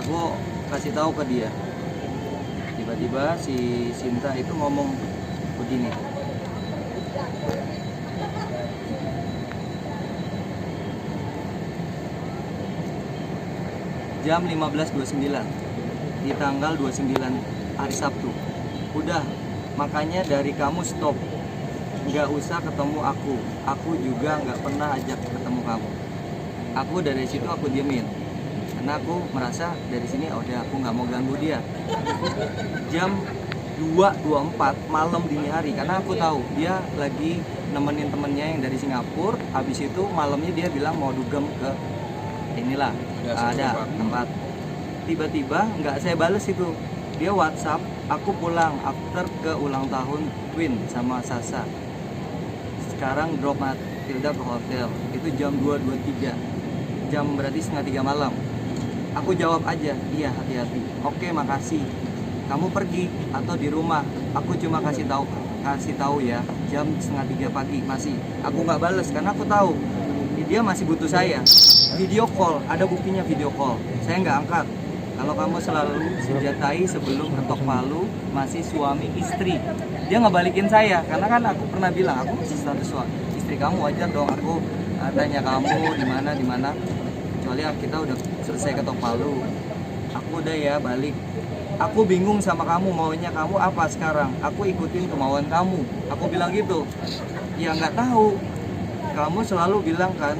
Aku kasih tahu ke dia. Tiba-tiba si Sinta itu ngomong begini. Jam 15.29 di tanggal 29 hari Sabtu. Udah, makanya dari kamu stop. Nggak usah ketemu aku. Aku juga nggak pernah ajak ketemu kamu. Aku dari situ aku diemin. Karena aku merasa dari sini udah aku nggak mau ganggu dia. Jam 2.24 malam dini hari, karena aku tahu dia lagi nemenin temennya yang dari Singapura. Habis itu malamnya dia bilang mau dugem ke inilah ada tempat. Tiba-tiba nggak saya bales itu, dia WhatsApp aku pulang after ke ulang tahun Twin sama Sasa. Sekarang drop Matilda ke hotel. Itu jam 2.23, jam berarti 2:30 malam. Aku jawab aja, iya hati-hati. Oke, makasih. Kamu pergi atau di rumah? Aku cuma kasih tahu ya, jam 2:30 pagi masih. Aku nggak bales karena aku tahu dia masih butuh saya. Video call, ada buktinya video call. Saya nggak angkat. Kalau kamu selalu senjatai sebelum ketok palu, masih suami istri. Dia ngebalikin saya, karena kan aku pernah bilang aku masih status istri kamu, wajar dong aku tanya kamu di mana. Kecuali kita udah selesai ketok palu. Aku udah ya balik. Aku bingung sama kamu, maunya kamu apa sekarang? Aku ikutin kemauan kamu. Aku bilang gitu. Ya nggak tahu. Kamu selalu bilang kan,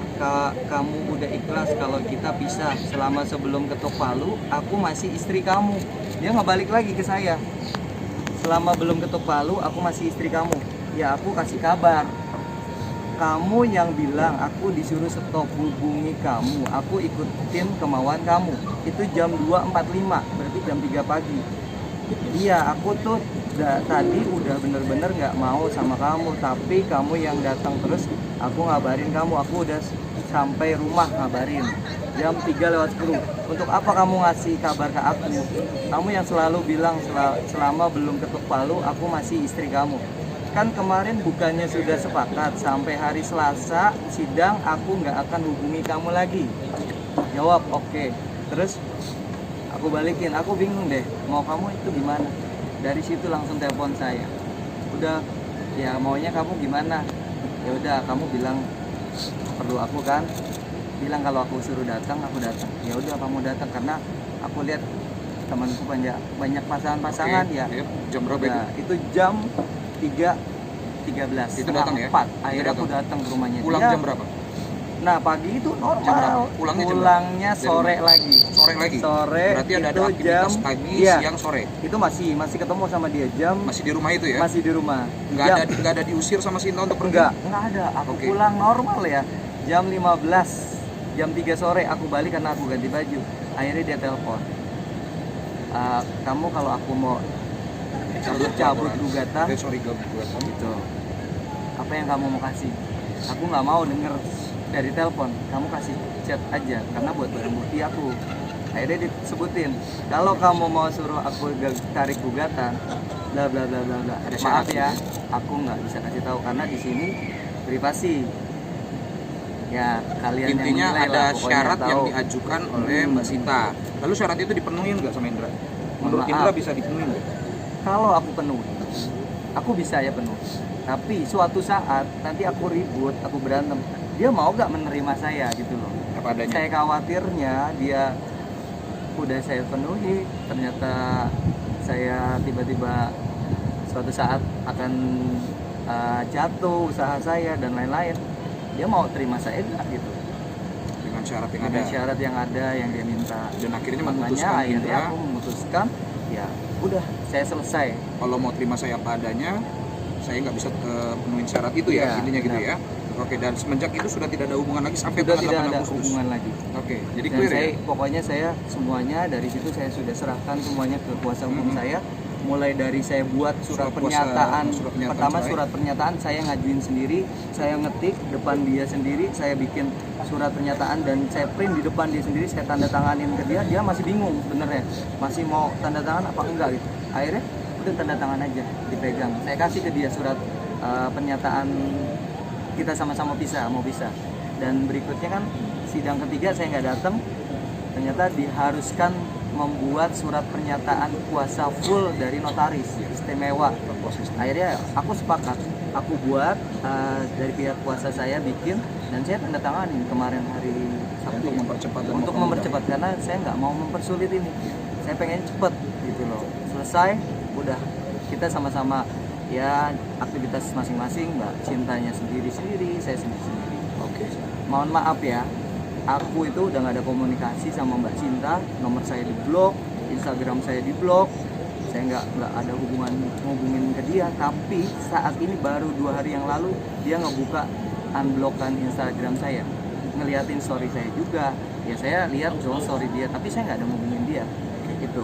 kamu udah ikhlas kalau kita pisah. Selama sebelum ketok palu, aku masih istri kamu. Dia nggak balik lagi ke saya. Selama belum ketok palu, aku masih istri kamu. Ya aku kasih kabar. Kamu yang bilang aku disuruh stop hubungi kamu. Aku ikutin kemauan kamu. Itu jam 2.45, berarti jam 3 pagi. Iya, aku tuh tadi udah bener-bener nggak mau sama kamu, tapi kamu yang datang terus. Aku ngabarin kamu, aku udah sampai rumah ngabarin jam 3:10. Untuk apa kamu ngasih kabar ke aku? Kamu yang selalu bilang selama belum ketuk palu aku masih istri kamu. Kan kemarin bukannya sudah sepakat sampai hari Selasa sidang aku nggak akan hubungi kamu lagi. Jawab oke. Terus aku balikin, aku bingung deh mau kamu itu gimana. Dari situ langsung telepon saya. Udah, ya maunya kamu gimana? Ya udah, kamu bilang perlu aku kan? Bilang kalau aku suruh datang, aku datang. Ya udah kamu datang karena aku lihat temanku banyak pasangan-pasangan. Oke, ya. Jam berapa ya, itu jam 3.13. Itu datang ya? 4. Akhirnya aku datang ke rumahnya. Pulang dia, jam berapa? Nah pagi itu normal. Pulangnya sore lagi. Sore. Berarti ada aktivitas jam, pagi, ya, siang, sore. Itu masih ketemu sama dia jam. Masih di rumah itu ya? Masih di rumah. Nggak ada diusir sama Sinta untuk pergi? Nggak ada. Aku pulang normal ya. Jam 15, jam 3 sore aku balik karena aku ganti baju. Akhirnya dia telepon. Kamu kalau aku mau cabut gugatan, gitu. Apa yang kamu mau kasih? Aku nggak mau denger dari telepon, kamu kasih chat aja karena buat barang bukti aku. Akhirnya disebutin, kalau kamu mau suruh aku tarik gugatan, bla bla bla bla bla. Maaf ya, aku nggak bisa kasih tahu karena di sini privasi. Ya kalian intinya yang ada lah, syarat tahu. Yang diajukan oleh Mbak Sinta. Lalu syarat itu dipenuhi nggak sama Indra? Menurut Indra bisa dipenuhi nggak? Kalau aku penuhi, aku bisa ya penuhi. Tapi suatu saat nanti aku ribut, aku berantem, dia mau gak menerima saya gitu loh. Apa adanya? Saya khawatirnya dia udah saya penuhi, ternyata saya tiba-tiba suatu saat akan jatuh usaha saya dan lain-lain. Dia mau terima saya enggak gitu. Dengan syarat yang Dengan ada. syarat yang ada yang dia minta. Dan akhirnya akhirnya aku memutuskan, ya udah saya selesai. Kalau mau terima saya apa adanya, saya nggak bisa penuhin syarat itu ya, intinya gitu ya. Oke, dan semenjak itu sudah tidak ada hubungan lagi sampai sudah tanggal tidak 8 ada Agustus. hubungan lagi. Oke, jadi Dan clear saya, ya. pokoknya saya semuanya dari situ saya sudah serahkan semuanya ke kuasa hukum saya. Mulai dari saya buat surat pernyataan. Pertama surat pernyataan saya ngajuin sendiri, saya ngetik depan dia sendiri, saya bikin surat pernyataan dan saya print di depan dia sendiri, saya tanda tanganin ke dia. Dia masih bingung sebenarnya, masih mau tanda tangan apa enggak gitu. Akhirnya udah tanda tangan aja, dipegang. Saya kasih ke dia surat pernyataan kita sama-sama mau pisah. Dan berikutnya kan sidang ketiga saya nggak datang, ternyata diharuskan membuat surat pernyataan kuasa full dari notaris istimewa. Akhirnya aku sepakat, aku buat dari pihak kuasa saya bikin dan saya tanda tanganin kemarin hari Sabtu untuk mempercepat karena saya nggak mau mempersulit ini, saya pengen cepet gitu loh, selesai udah kita sama-sama ya aktivitas masing-masing, Mbak Cintanya sendiri-sendiri, saya sendiri-sendiri. Oke. Mohon maaf ya, aku itu udah nggak ada komunikasi sama Mbak Cinta, nomor saya diblok, Instagram saya diblok, saya nggak ada hubungin ke dia. Tapi saat ini baru 2 hari yang lalu dia ngebuka unblockan Instagram saya, ngeliatin story saya juga. Ya saya lihat story dia, tapi saya nggak ada hubungin dia. Gitu.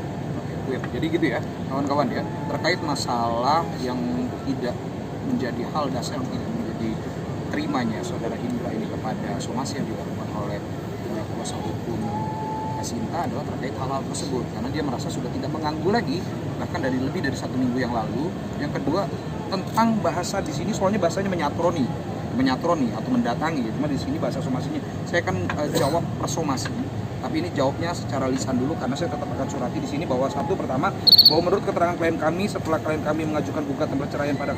Jadi gitu ya, kawan-kawan ya, terkait masalah yang tidak menjadi hal dasar yang tidak menjadi terimanya saudara Indra ini kepada somasi yang dilakukan oleh kuasa hukum Sinta adalah terkait hal-hal tersebut, karena dia merasa sudah tidak mengganggu lagi, bahkan dari lebih dari 1 minggu yang lalu. Yang kedua, tentang bahasa di sini soalnya bahasanya menyatroni atau mendatangi, cuma di sini bahasa somasinya saya akan jawab persomasi, tapi ini jawabnya secara lisan dulu karena saya tetap akan surati di sini bahwa satu, pertama, bahwa menurut keterangan klien kami setelah klien kami mengajukan gugatan perceraian pada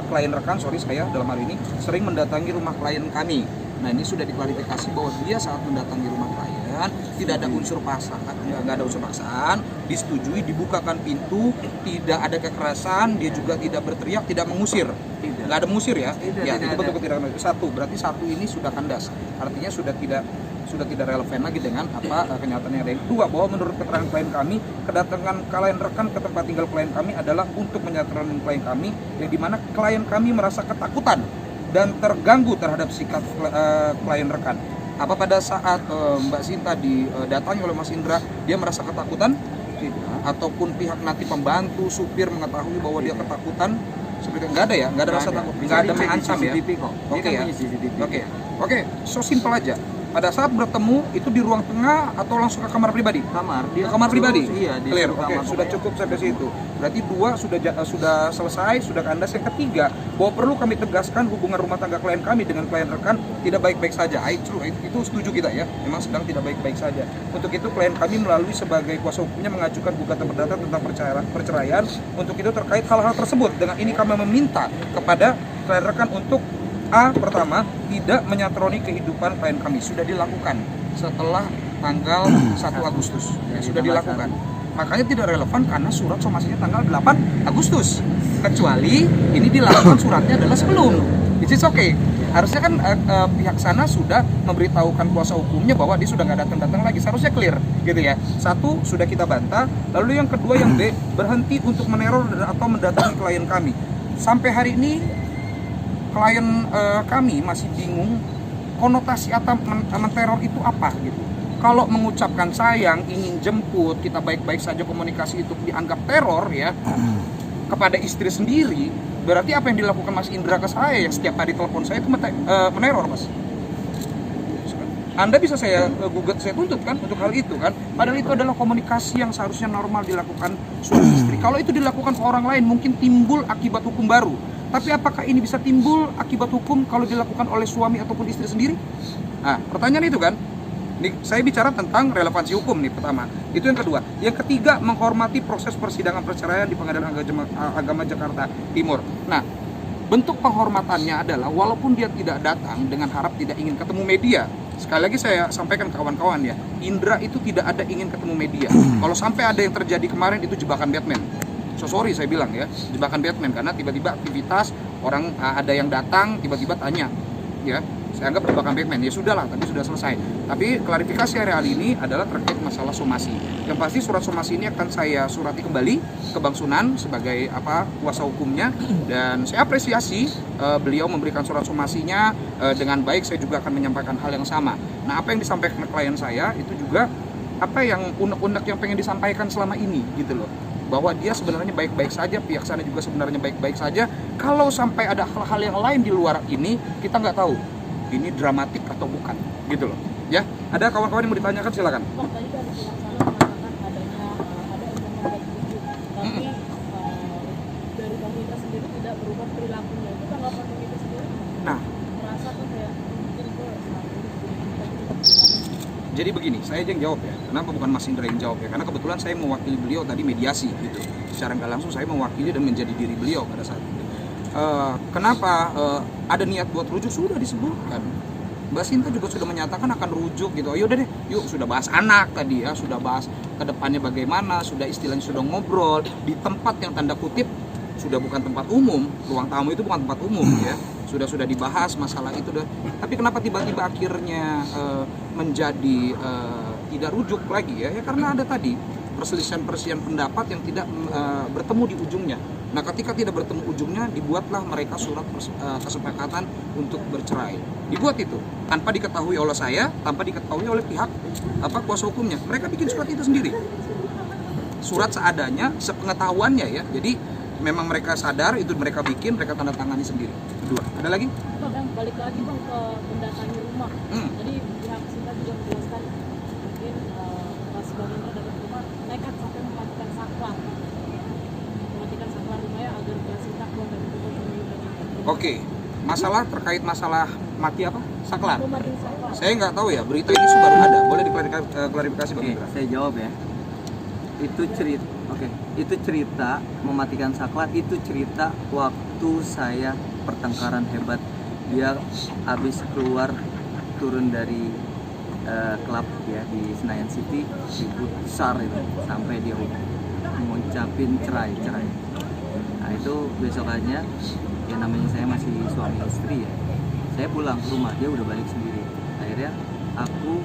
klien rekan saya dalam hal ini sering mendatangi rumah klien kami. Nah, ini sudah diklarifikasi bahwa dia saat mendatangi rumah klien tidak ada unsur paksaan, nggak ada unsur paksaan, disetujui, dibukakan pintu, tidak ada kekerasan, dia juga tidak berteriak, tidak mengusir, nggak ada mengusir ya. Ya, itu betul-betul tidak. Satu, berarti satu ini sudah kandas, artinya sudah tidak relevan lagi dengan apa kenyataannya. Yang kedua, bahwa menurut keterangan klien kami, kedatangan klien rekan ke tempat tinggal klien kami adalah untuk menyatroni klien kami, yang dimana klien kami merasa ketakutan dan terganggu terhadap sikap klien rekan. Apa pada saat Mbak Sinta didatangi oleh Mas Indra, dia merasa ketakutan? Tidak. Ataupun pihak nanti pembantu, supir mengetahui bahwa dia ketakutan? Seperti nggak ada ya, nggak ada rasa takut, nggak ada mengancam ya. Oke ya. Oke, so simple aja. Pada saat bertemu itu di ruang tengah atau langsung ke kamar pribadi? Kamar pribadi. Iya, clear. Oke, sudah cukup sampai situ. Berarti 2 sudah selesai, sudah kandas. Yang ketiga, bahwa perlu kami tegaskan hubungan rumah tangga klien kami dengan klien rekan tidak baik-baik saja. Itu setuju kita ya. Memang sedang tidak baik-baik saja. Untuk itu klien kami melalui sebagai kuasa hukumnya mengajukan gugatan perdata tentang perceraian. Untuk itu terkait hal-hal tersebut, dengan ini kami meminta kepada klien rekan untuk pertama, tidak menyatroni kehidupan klien kami. Sudah dilakukan setelah tanggal 1 Agustus. Ya, sudah dilakukan. Makanya tidak relevan karena surat somasinya tanggal 8 Agustus. Kecuali ini dilakukan suratnya adalah sebelum. Which is okay. Harusnya kan pihak sana sudah memberitahukan kuasa hukumnya bahwa dia sudah nggak datang lagi. Seharusnya clear gitu ya. Satu, sudah kita bantah. Lalu yang kedua, yang B, berhenti untuk meneror atau mendatangi klien kami. Sampai hari ini klien kami masih bingung konotasi atau menteror itu apa gitu. Kalau mengucapkan sayang, ingin jemput, kita baik-baik saja, komunikasi itu dianggap teror ya kepada istri sendiri, berarti apa yang dilakukan Mas Indra ke saya yang setiap hari telepon saya itu meneror, Mas. Anda bisa saya gugat, saya tuntut kan untuk hal itu kan. Padahal itu adalah komunikasi yang seharusnya normal dilakukan suami istri. Kalau itu dilakukan ke orang lain mungkin timbul akibat hukum baru. Tapi apakah ini bisa timbul akibat hukum kalau dilakukan oleh suami ataupun istri sendiri? Nah, pertanyaan itu kan. Nih, saya bicara tentang relevansi hukum nih pertama. Itu yang kedua. Yang ketiga, menghormati proses persidangan perceraian di Pengadilan Agama Jakarta Timur. Nah, bentuk penghormatannya adalah walaupun dia tidak datang dengan harap tidak ingin ketemu media. Sekali lagi saya sampaikan ke kawan-kawan ya, Indra itu tidak ada ingin ketemu media. Kalau sampai ada yang terjadi kemarin itu jebakan Batman. So sorry saya bilang ya, jebakan Batman karena tiba-tiba aktivitas orang ada yang datang tiba-tiba tanya ya, saya anggap jebakan Batman. Ya sudahlah, tapi sudah selesai. Tapi klarifikasi hari ini adalah terkait masalah somasi. Yang pasti surat somasi ini akan saya surati kembali ke Bang Sunan sebagai kuasa hukumnya, dan saya apresiasi beliau memberikan surat somasinya dengan baik. Saya juga akan menyampaikan hal yang sama. Nah, apa yang disampaikan ke klien saya itu juga apa yang unek-unek yang pengen disampaikan selama ini gitu loh. Bahwa dia sebenarnya baik-baik saja, pihak sana juga sebenarnya baik-baik saja. Kalau sampai ada hal-hal yang lain di luar ini, kita nggak tahu ini dramatik atau bukan, gitu loh. Ya, ada kawan-kawan yang mau ditanyakan silakan. Bang, tadi kan pihak sana mengatakan adanya ada informan tapi dari pemerintah sendiri tidak berubah perilakunya. Itu tanggapan kita sendiri. Nah, merasa tuh kayak mungkin itu Jadi begini, saya aja yang jawab ya. Kenapa bukan Mas Indra yang jawab ya? Karena kebetulan saya mewakili beliau tadi mediasi gitu. Secara nggak langsung saya mewakili dan menjadi diri beliau pada saat itu. Kenapa ada niat buat rujuk? Sudah disebutkan. Mbak Sinta juga sudah menyatakan akan rujuk gitu. Ayo deh, yuk sudah bahas anak tadi ya, sudah bahas ke depannya bagaimana, sudah istilahnya sudah ngobrol di tempat yang tanda kutip sudah bukan tempat umum, ruang tamu itu bukan tempat umum ya. Sudah dibahas masalah itu deh. Tapi kenapa tiba-tiba akhirnya menjadi tidak rujuk lagi ya? Ya karena ada tadi perselisihan pendapat yang tidak bertemu di ujungnya. Nah, ketika tidak bertemu ujungnya, dibuatlah mereka surat kesepakatan untuk bercerai. Dibuat itu tanpa diketahui oleh saya, tanpa diketahui oleh pihak kuasa hukumnya. Mereka bikin surat itu sendiri. Surat seadanya, sepengetahuannya ya. Jadi memang mereka sadar itu mereka bikin, mereka tanda tangani sendiri. Kedua, ada lagi? Bang, balik lagi bang ke mendatangi rumah. Jadi pihak Sinta juga menjelaskan mungkin Mas Indra dalam rumah nekat sampai mematikan saklar. Mematikan saklar rumahnya agar Mbak Sinta keluar dari rumah. Oke, terkait masalah mati apa? Saklar. Mematikan saklar. Saya nggak tahu ya, berita ini baru ada. Boleh diklarifikasi Bang Oke, Indra? saya jawab ya. Itu cerita mematikan saklar, itu cerita waktu saya pertengkaran hebat. Dia habis keluar turun dari klub ya di Senayan City, ribut besar itu sampai dia mengucapin cerai. Nah itu besokannya ya namanya saya masih suami istri ya, saya pulang ke rumah, dia udah balik sendiri. Akhirnya aku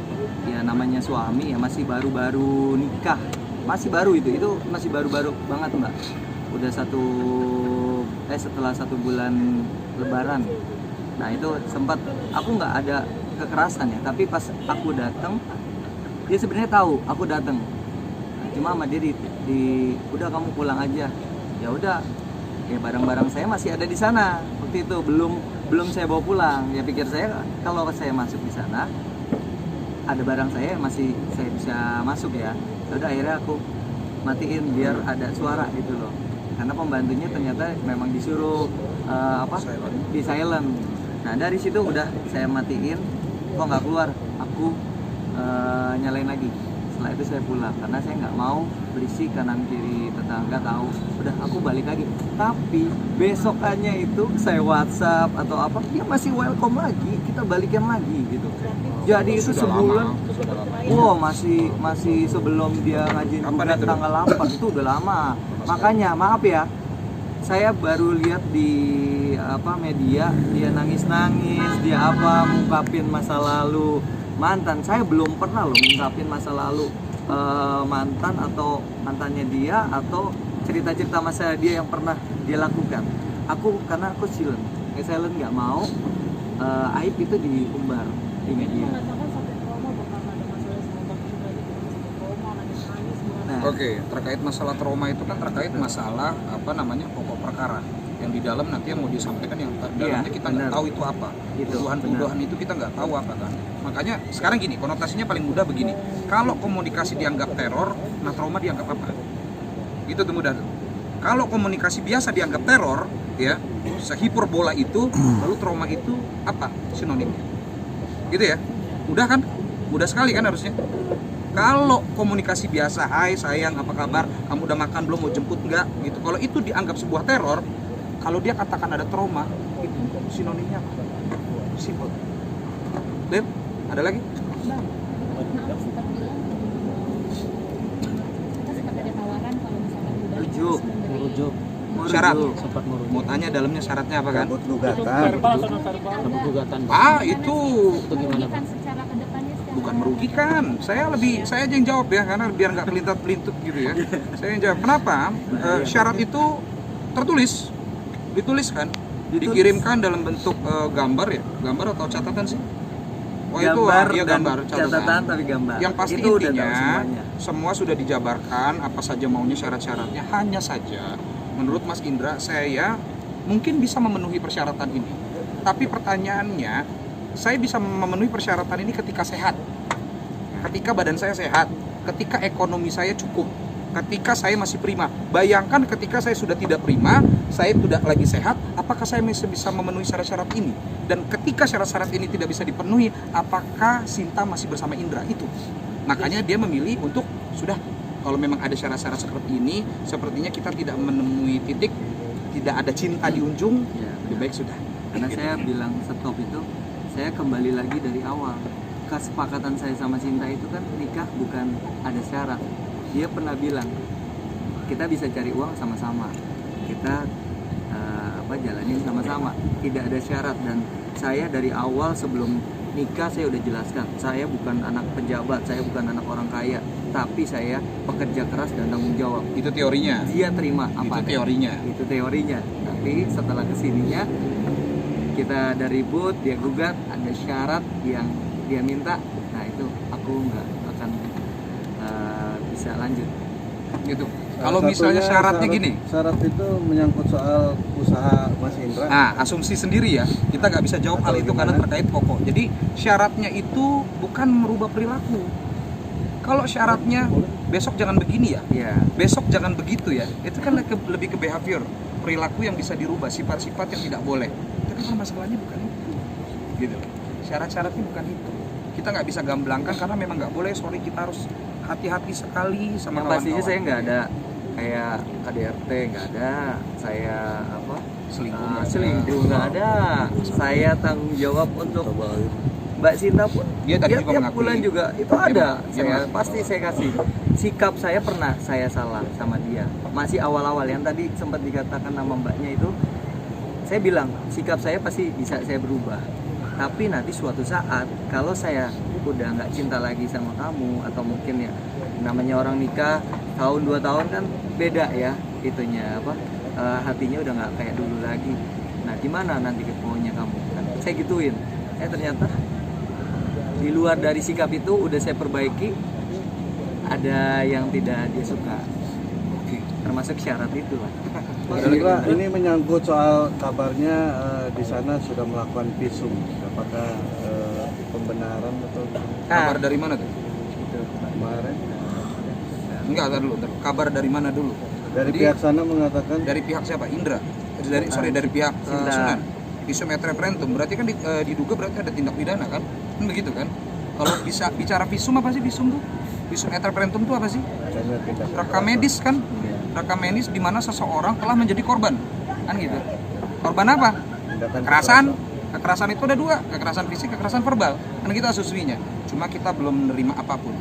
ya namanya suami ya masih baru-baru nikah, masih baru itu masih baru-baru banget mbak. Udah setelah 1 bulan lebaran. Nah itu sempat aku nggak ada kekerasan ya, tapi pas aku datang dia sebenarnya tahu aku datang. Nah, cuma sama dia udah kamu pulang aja. Ya udah, ya barang-barang saya masih ada di sana waktu itu, belum saya bawa pulang. Ya pikir saya kalau saya masuk di sana ada barang saya masih saya bisa masuk ya. Udah akhirnya aku matiin biar ada suara gitu loh, karena pembantunya ternyata memang disuruh di silent. Nah dari situ udah saya matiin, kok nggak keluar, aku nyalain lagi. Setelah itu saya pulang karena saya nggak mau berisik kanan kiri tetangga tahu. Udah aku balik lagi, tapi besokannya itu saya WhatsApp atau apa dia masih welcome lagi, kita balikan lagi gitu. Jadi itu sebulan, wow masih sebelum dia ngajin gugat tanggal 8 itu udah lama. Makanya maaf ya, saya baru lihat di media dia nangis-nangis, dia ngungkapin masa lalu mantan. Saya belum pernah loh ngungkapin masa lalu mantan atau mantannya dia atau cerita-cerita masa dia yang pernah dia lakukan. Karena aku silent nggak mau aib itu diumbar di media. Oke, terkait masalah trauma itu kan terkait masalah pokok perkara yang di dalam nanti yang mau disampaikan yang dalamnya kita nggak tahu itu apa. Tuduhan itu kita nggak tahu apa kan. Makanya sekarang gini, konotasinya paling mudah begini. Kalau komunikasi dianggap teror, nah trauma dianggap apa? Itu tuh mudah. Kalau komunikasi biasa dianggap teror, ya, sehiperbola itu, lalu trauma itu apa sinonimnya? Gitu ya. Udah kan? Mudah sekali kan harusnya. Kalau komunikasi biasa, hai sayang apa kabar, kamu udah makan belum, mau jemput nggak gitu. Kalau itu dianggap sebuah teror, kalau dia katakan ada trauma, itu sinonimnya apa? Simpel. Lihat, ada lagi? Bang, maaf sempat bilang kita sempat ada tawaran kalau misalkan udah Rujuk. merujuk. Syarat. Sempat Mau tanya dalamnya syaratnya apa kan? Cabut gugatan. Itu gimana, Bang? Merugikan secara kedepannya secara bukan merugikan. Saya aja yang jawab ya, karena biar nggak pelintat-pelintut gitu ya. Saya yang jawab. Kenapa? Syarat itu dituliskan, dikirimkan dalam bentuk gambar ya, gambar atau catatan sih? Oh Gambar itu dan gambar catatan tapi gambar. Yang pasti itu udah tahu intinya semuanya. semua sudah dijabarkan apa saja maunya, syarat-syaratnya. Hanya saja menurut Mas Indra saya mungkin bisa memenuhi persyaratan ini. Tapi pertanyaannya, saya bisa memenuhi persyaratan ini ketika sehat. Ketika badan saya sehat, ketika ekonomi saya cukup. ketika saya masih prima. Bayangkan ketika saya sudah tidak prima, saya tidak lagi sehat, apakah saya masih bisa memenuhi syarat-syarat ini? Dan ketika syarat-syarat ini tidak bisa dipenuhi, apakah Sinta masih bersama Indra? Itu. Makanya dia memilih untuk sudah, kalau memang ada syarat-syarat seperti ini, sepertinya kita tidak menemui titik, tidak ada cinta di ujung, Ya, lebih baik sudah. karena saya bilang stop itu, saya kembali lagi dari awal. Kesepakatan saya sama Sinta itu kan nikah bukan ada syarat. Dia pernah bilang kita bisa cari uang sama-sama, kita jalanin sama-sama, tidak ada syarat. Dan saya dari awal sebelum nikah saya udah jelaskan, saya bukan anak pejabat, saya bukan anak orang kaya, tapi saya pekerja keras dan tanggung jawab. Itu teorinya. Dia terima apa Itu teorinya. itu teorinya. Tapi setelah kesininya kita ada ribut, dia gugat, ada syarat yang dia minta, nah itu aku nggak akan bisa lanjut Gitu. Kalau misalnya syaratnya gini, syarat itu menyangkut soal usaha Mas Indra. nah asumsi sendiri ya, kita nggak bisa jawab hal itu karena terkait pokok. Jadi syaratnya itu bukan merubah perilaku. Kalau syaratnya besok jangan begini ya, ya. besok jangan begitu ya, itu kan lebih ke behavior, perilaku yang bisa dirubah, sifat-sifat yang tidak boleh. Tapi kalau masalahnya bukan itu, gitu. Syarat-syaratnya bukan itu. Kita nggak bisa gamblangkan karena memang nggak boleh. Sorry, kita harus hati-hati sekali sama Yang pastinya kawan-kawan. saya nggak ada kayak KDRT, nggak ada saya selingkuh nggak ada. Saya tanggung jawab untuk Mbak Sinta pun Dia tadi juga tiap mengakui. bulan juga itu ada. Dia Saya mengakui. pasti saya kasih. Sikap saya pernah saya salah sama dia. Masih awal-awal yang tadi sempat dikatakan nama mbaknya itu, saya bilang sikap saya pasti bisa saya berubah. Tapi nanti suatu saat kalau saya udah nggak cinta lagi sama kamu, atau mungkin ya namanya orang nikah tahun 2 tahun kan beda ya itunya hatinya udah nggak kayak dulu lagi. Nah gimana nanti maunya kamu? Kan saya gituin. Ternyata di luar dari sikap itu udah saya perbaiki, ada yang tidak dia suka. Termasuk syarat itu lah. Mas Indra, ini menyangkut soal kabarnya di sana sudah melakukan visum. Apakah pembenaran atau Kabar dari mana tuh? kemarin Enggak, tar dulu. Kabar dari mana dulu? dari Jadi, pihak sana mengatakan Dari pihak siapa? Indra? Dari pihak Sinta. Sunan. Visum et referendum. Berarti kan diduga berarti ada tindak pidana kan? Kan begitu kan? Kalau bisa bicara visum, apa sih visum tuh? Visum et referendum tuh apa sih? adanya tindak Rekam medis kan? Rekam medis di mana seseorang telah menjadi korban. Kan gitu. Korban apa? tindakan Kekerasan. Kekerasan itu ada dua, kekerasan fisik, kekerasan verbal. Kan kita asumsinya. Cuma kita belum menerima apapun.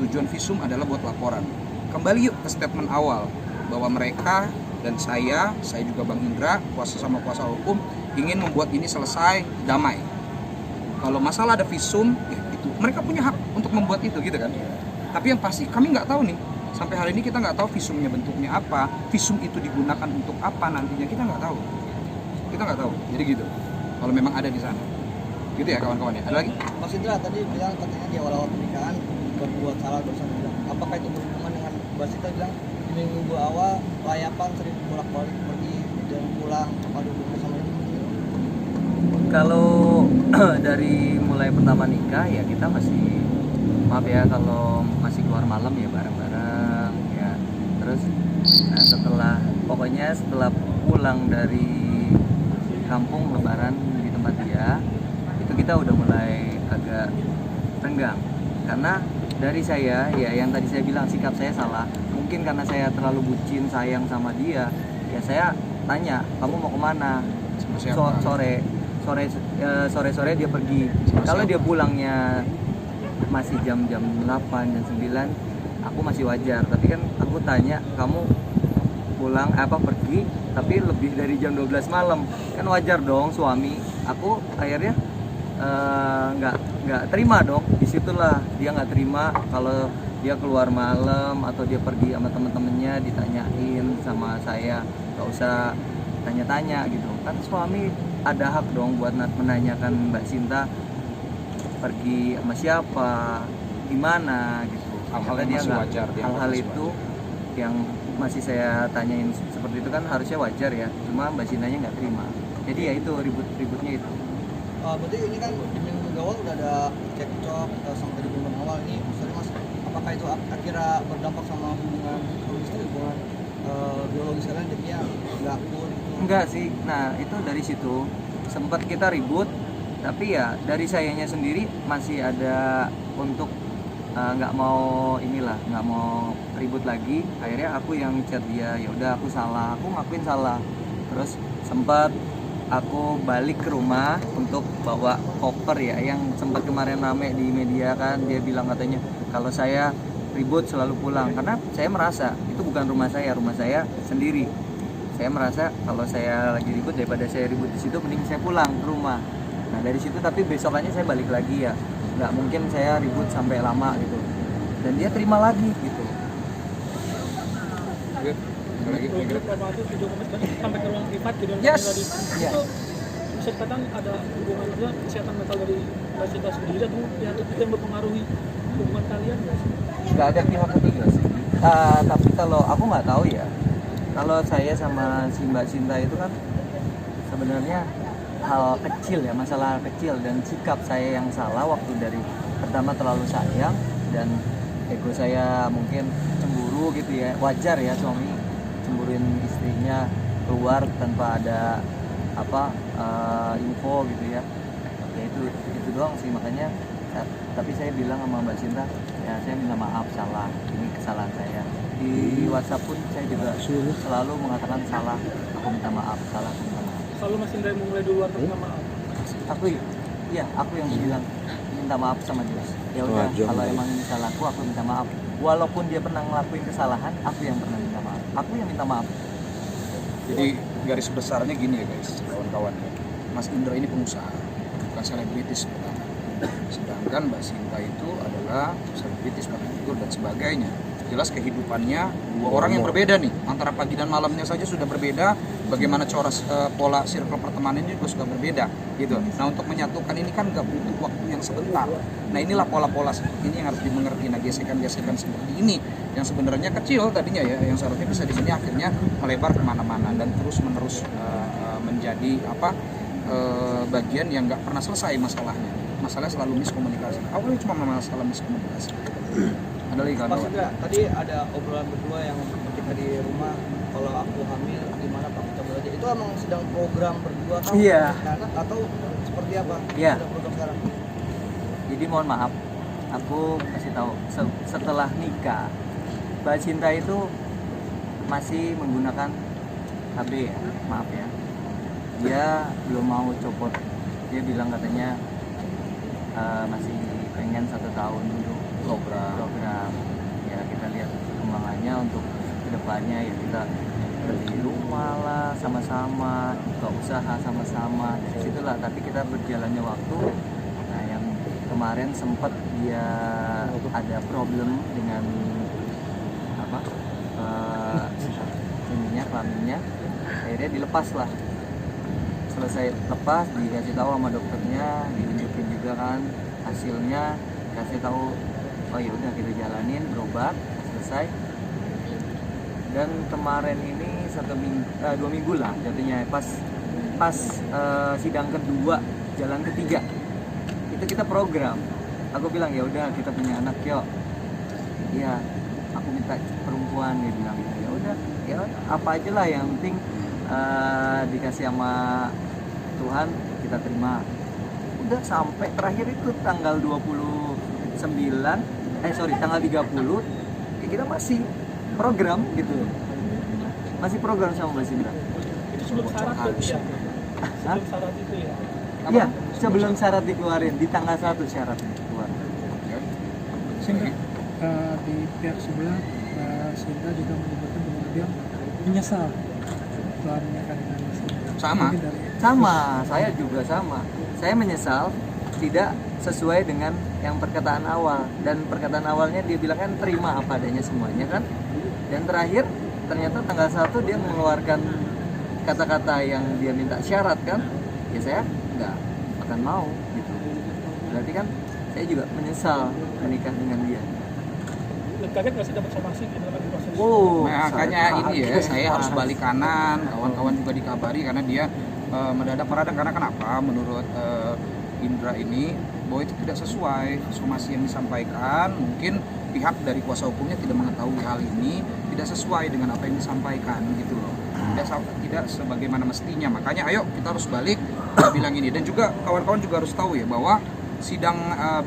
Tujuan visum adalah buat laporan. Kembali yuk ke statement awal bahwa mereka dan saya juga Bang Indra, kuasa sama kuasa hukum, ingin membuat ini selesai damai. Kalau masalah ada visum, ya itu mereka punya hak untuk membuat itu gitu kan. Tapi yang pasti kami nggak tahu nih. Sampai hari ini kita nggak tahu visumnya bentuknya apa, visum itu digunakan untuk apa nantinya, kita nggak tahu. Kita nggak tahu. Jadi gitu. Kalau memang ada di sana. Gitu ya kawan-kawan ya. Ada lagi? Mas Indra tadi bilang katanya di awal-awal pernikahan berbuat salah bersama bilang. Apakah itu berhubungan dengan Mbak Sinta bilang di minggu awal layapan sering bolak-balik pergi dan pulang pada hubungan sama itu? Kalau dari mulai pertama nikah ya kita masih, maaf ya kalau masih keluar malam ya bareng-bareng ya. Terus pokoknya setelah pulang dari kampung lebaran di tempat dia, itu kita udah mulai agak renggang. Karena dari saya ya yang tadi saya bilang sikap saya salah. Mungkin karena saya terlalu bucin sayang sama dia, ya saya tanya kamu mau kemana? Sama siapa? Sore dia pergi. Sama Kalau siapa? dia pulangnya masih jam 8 dan 9, aku masih wajar. Tapi kan aku tanya kamu pulang pergi tapi lebih dari jam 12 malam, kan wajar dong suami. Aku akhirnya nggak terima dong. Disitulah dia nggak terima kalau dia keluar malam atau dia pergi sama temen-temennya ditanyain sama saya, nggak usah tanya-tanya gitu kan. Suami ada hak dong buat menanyakan Mbak Sinta pergi sama siapa, di mana gitu. Hal-hal Kata yang dia masih nggak, wajar, dia hal-hal masih itu yang masih saya tanyain seperti itu kan harusnya wajar ya. Cuma Mbak Sintanya nggak terima. Jadi ya itu ributnya itu. Berarti ini kan di minggu awal udah ada cekcok sampai di bulan awal ini. Sorry Mas, apakah itu akhirnya berdampak sama hubungan hubungan biologis kalian jadinya nggak akur gitu? Enggak sih, nah itu dari situ sempat kita ribut, tapi ya dari sayanya sendiri masih ada untuk nggak mau nggak mau ribut lagi. Akhirnya aku yang chat dia, ya udah aku salah, aku ngakuin salah. Terus sempat aku balik ke rumah untuk bawa koper ya, yang sempat kemarin rame di media kan, dia bilang katanya kalau saya ribut selalu pulang, karena saya merasa itu bukan rumah saya sendiri. Saya merasa kalau saya lagi ribut, daripada saya ribut di situ mending saya pulang ke rumah. Nah dari situ, tapi besokannya saya balik lagi ya, nggak mungkin saya ribut sampai lama gitu, dan dia terima lagi gitu. Oke, ada lagi kira-kira? Video komentar sampai ke ruang privat di dalam Yes. tadi. Iya. Itu bisa dikatakan ada hubungan juga kesehatan mental dari Mbak Sinta sendiri atau pihak ketiga yang mempengaruhi hubungan kalian nggak sih? Nggak ada pihak ketiga sih. Tapi kalau aku nggak tahu ya, kalau saya sama si Mbak Sinta itu kan sebenarnya hal kecil ya, masalah kecil, dan sikap saya yang salah waktu dari pertama terlalu sayang dan ego saya mungkin cemburu gitu ya. Wajar ya suami cemburuin istrinya keluar tanpa ada info gitu ya. Ya itu doang sih, makanya tapi saya bilang sama Mbak Sinta, ya saya minta maaf, salah, ini kesalahan saya. Di WhatsApp pun saya juga selalu mengatakan salah, aku minta maaf, salah, aku minta maaf. Kalau Mas Indra mulai duluan minta maaf. Aku yang bilang minta maaf sama dia. Ya udah, kalau emang ini salahku, aku minta maaf. Walaupun dia pernah ngelakuin kesalahan, aku yang pernah minta maaf. Aku yang minta maaf. Jadi garis besarnya gini ya guys, kawan-kawan. Mas Indra ini pengusaha, bukan selebritis pertama. Sedangkan Mbak Sinta itu adalah selebritis, figur dan sebagainya. Jelas kehidupannya dua orang yang berbeda nih, antara pagi dan malamnya saja sudah berbeda. Bagaimana pola circle pertemanan ini juga sudah berbeda gitu. Nah untuk menyatukan ini kan nggak butuh waktu yang sebentar. Nah inilah pola-pola seperti ini yang harus dimengerti. Nah gesekan-gesekan seperti ini yang sebenarnya kecil tadinya ya, yang seharusnya bisa di sini akhirnya melebar kemana-mana dan terus-menerus menjadi bagian yang nggak pernah selesai masalahnya. Masalahnya selalu miskomunikasi. Awalnya cuma masalah miskomunikasi. Ada lagi Mas kawan? Indra, tadi ada obrolan berdua yang ketika di rumah, kalau aku hamil gimana Pak, kita belajar. Itu emang sedang program berdua kan? Iya. Anak atau seperti apa? Iya. Sedang program sekarang. Jadi mohon maaf, aku kasih tahu, setelah nikah Mbak Cinta itu masih menggunakan HB ya, maaf ya. Dia belum mau copot. Dia bilang katanya masih pengen 1 tahun dulu program. Ya kita lihat perkembangannya untuk kedepannya, ya kita beli rumah lah sama-sama, buka usaha sama-sama, dari situlah. Tapi kita berjalannya waktu. Nah yang kemarin sempat dia ada problem dengan kelaminnya, akhirnya dilepas lah. Selesai lepas, dikasih tahu sama dokternya, ditunjukin juga kan hasilnya, kasih tahu oh ya udah kita jalanin, berobat, selesai. Dan kemarin ini 2 minggu lah jatuhnya, pas sidang kedua, jalan ketiga itu kita program. Aku bilang ya udah kita punya anak yuk. Iya, aku minta perempuan, dia bilang ya udah, ya apa aja lah yang penting dikasih sama Tuhan kita terima. Udah sampai terakhir itu tanggal 30 ya kita masih program gitu, masih program sama Mbak Sinta. Itu sebelum syarat tuh ya. Sebelum syarat itu ya. Iya, sebelum syarat dikeluarin, di tanggal 1 syarat keluar. Sehingga di pihak sebelah Sinta juga menyebutkan bahwa dia menyesal setelah menikah dengan Mas Indra. Sama, saya juga sama. Saya menyesal tidak sesuai dengan yang perkataan awal, dan perkataan awalnya dia bilang kan terima apa adanya semuanya kan, dan terakhir ternyata tanggal 1 dia mengeluarkan kata-kata yang dia minta syarat kan, ya saya nggak akan mau gitu. Berarti kan saya juga menyesal menikah dengan dia. Dan kaget nggak sih dapat somasi gitu dalam proses? Makanya ini ya, saya harus balik kanan, kawan-kawan juga dikabari karena dia mendadak meradang. Karena kenapa? Menurut Indra ini bahwa itu tidak sesuai somasi yang disampaikan. Mungkin pihak dari kuasa hukumnya tidak mengetahui hal ini, tidak sesuai dengan apa yang disampaikan gitu loh. Tidak sebagaimana mestinya. Makanya ayo kita harus balik bilang ini. Dan juga kawan-kawan juga harus tahu ya bahwa sidang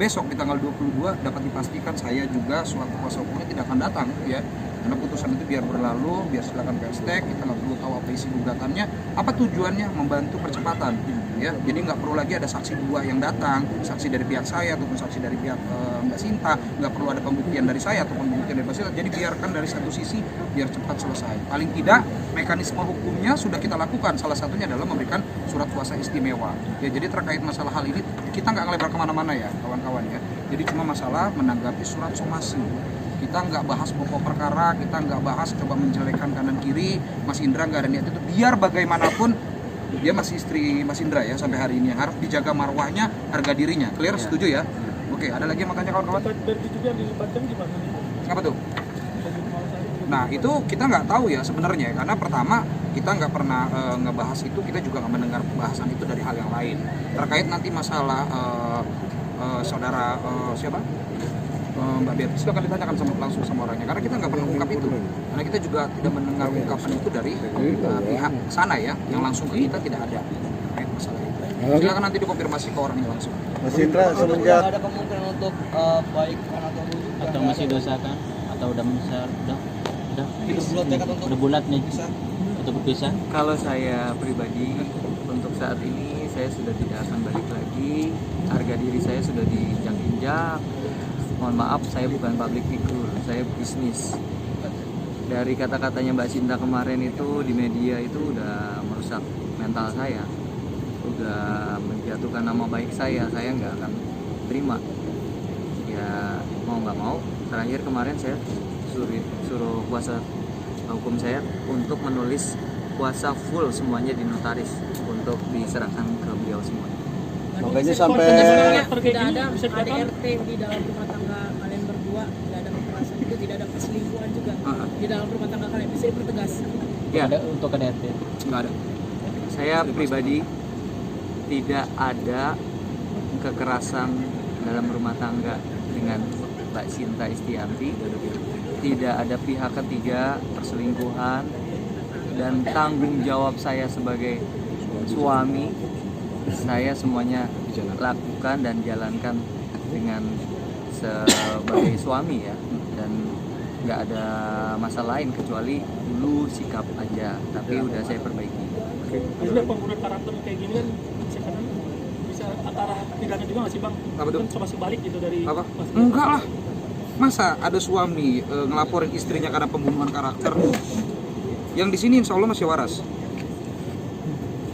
besok di tanggal 22 dapat dipastikan saya juga selaku kuasa hukumnya tidak akan datang ya. Karena putusan itu biar berlalu, biar silakan hashtag, kita nggak perlu tahu apa isi gugatannya, apa tujuannya, membantu percepatan ya. Jadi nggak perlu lagi ada saksi dua yang datang, saksi dari pihak saya ataupun saksi dari pihak Mbak Sinta, nggak perlu ada pembuktian dari saya ataupun pembuktian dari Mbak Sinta. Jadi biarkan dari satu sisi biar cepat selesai. Paling tidak mekanisme hukumnya sudah kita lakukan, salah satunya adalah memberikan surat kuasa istimewa ya. Jadi terkait masalah hal ini kita nggak ngelebar kemana-mana ya kawan-kawan ya. Jadi cuma masalah menanggapi surat somasi. Kita nggak bahas pokok perkara, kita nggak bahas coba menjelekkan kanan kiri. Mas Indra nggak ada niat itu. Biar bagaimanapun dia masih istri Mas Indra ya sampai hari ini, yang harus dijaga marwahnya, harga dirinya. Clear? Setuju ya? Oke, ada lagi makanya kawan-kawan? Dari itu yang dilibatkan gimana? Apa tuh? Nah itu kita nggak tahu ya sebenarnya, karena pertama kita nggak pernah ngebahas itu, kita juga nggak mendengar pembahasan itu dari hal yang lain. Terkait nanti masalah saudara siapa? Mbak Beatrice, silakan ditanyakan langsung sama orangnya, karena kita nggak pernah ungkap itu, karena kita juga tidak mendengar ungkapan itu dari pihak sana ya, yang langsung ke kita tidak ada terkait masalah itu. Silakan nanti dikonfirmasi ke orangnya langsung. Mas Indra semenjak ada kemungkinan untuk baik atau rujuk Atau masih dosakan? Atau udah besar? Udah bulat tekad untuk udah bulat nih bisa untuk berpisah? Kalau saya pribadi untuk saat ini saya sudah tidak akan balik lagi. Harga diri saya sudah diinjak-injak. Mohon maaf, saya bukan public figure, saya bisnis. Dari kata-katanya Mbak Sinta kemarin itu di media itu udah merusak mental saya, udah menjatuhkan nama baik saya nggak akan terima. Ya mau nggak mau, terakhir kemarin saya suruh kuasa hukum saya untuk menulis kuasa full semuanya di notaris untuk diserahkan ke beliau semua. makanya Tidak sampai ada ADRT di dalam rumah tangga kalian berdua, tidak ada kekerasan itu, tidak ada perselingkuhan juga di dalam rumah tangga kalian, bisa dipertegas. Ya, Ada untuk KDRT? Nggak ada. saya pribadi tidak ada kekerasan dalam rumah tangga dengan Mbak Sinta Istianti. Tidak ada pihak ketiga, perselingkuhan, dan tanggung jawab saya sebagai suami, saya semuanya lakukan dan jalankan dengan sebagai suami ya, dan nggak ada masalah lain kecuali dulu sikap aja, tapi udah saya perbaiki. Sebenarnya penggunaan karakter kayak gini kan bisa antara pidana juga nggak sih bang? Apa tuh? Kan coba balik gitu dari Apa? Mas Indra. Enggak lah. Masa ada suami ngelaporin istrinya karena pembunuhan karakter? Yang di sini insya Allah masih waras.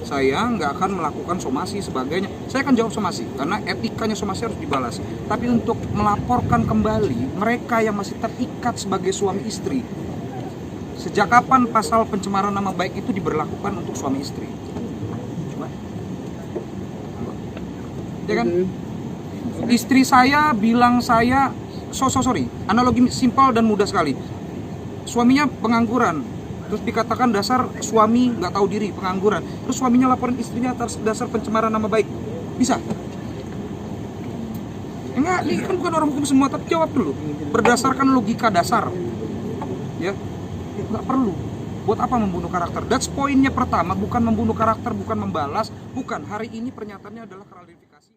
Saya nggak akan melakukan somasi sebagainya. Saya akan jawab somasi karena etikanya somasi harus dibalas. Tapi untuk melaporkan kembali mereka yang masih terikat sebagai suami istri, sejak kapan pasal pencemaran nama baik itu diberlakukan untuk suami istri? Coba. Ya kan? Istri saya bilang saya sorry, analogi simpel dan mudah sekali. Suaminya pengangguran, terus dikatakan dasar suami nggak tahu diri, pengangguran. Terus suaminya laporin istrinya atas dasar pencemaran nama baik, bisa? Enggak, ini kan bukan orang hukum semua, tapi jawab dulu. Berdasarkan logika dasar, ya nggak perlu. Buat apa membunuh karakter? That's poinnya pertama, bukan membunuh karakter, bukan membalas, bukan. Hari ini pernyataannya adalah klarifikasi.